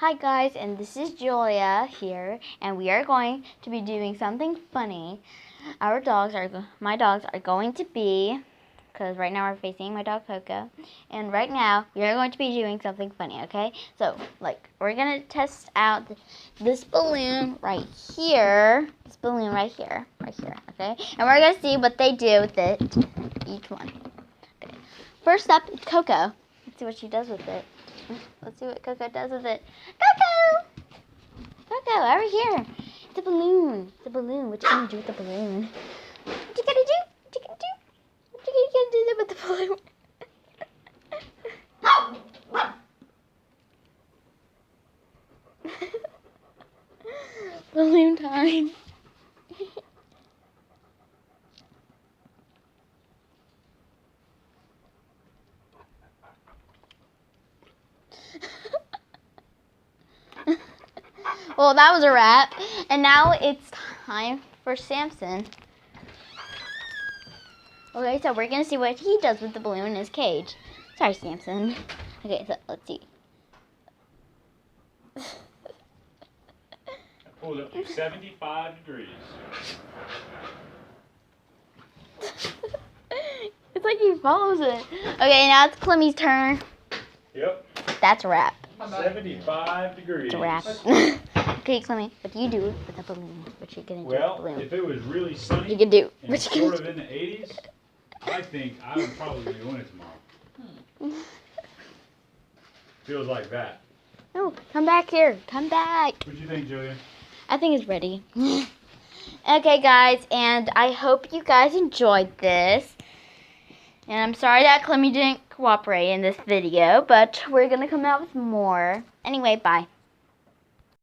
Hi guys, and this is Julia here, and we are going to be doing something funny. My dogs are going to be, because right now we're facing my dog Coco, and right now we are going to be doing something funny, okay? So, we're going to test out this balloon right here, okay? And we're going to see what they do with it, each one. Okay. First up, Coco. Let's see what she does with it. Let's see what Coco does with it. Coco! Coco, over here. It's a balloon. It's a balloon. What you gonna do with the balloon? What you gonna do? What you gonna do? What you gonna do with the balloon? Balloon time. Well, that was a wrap. And now it's time for Samson. Okay, so we're going to see what he does with the balloon in his cage. Sorry, Samson. Okay, so let's see. I pulled up to 75 degrees. It's like he follows it. Okay, now it's Clemmy's turn. Yep. That's a wrap. 75 degrees. It's a wrap. Okay, Clemmy, what do you do with the balloon? What you gonna do with the balloon? Well, if it was really sunny you can do. and sort of in the 80s, I think I would probably win it tomorrow. Feels like that. No, come back here. Come back. What do you think, Julia? I think it's ready. Okay, guys, and I hope you guys enjoyed this. And I'm sorry that Clemmy didn't cooperate in this video, but we're going to come out with more. Anyway, bye.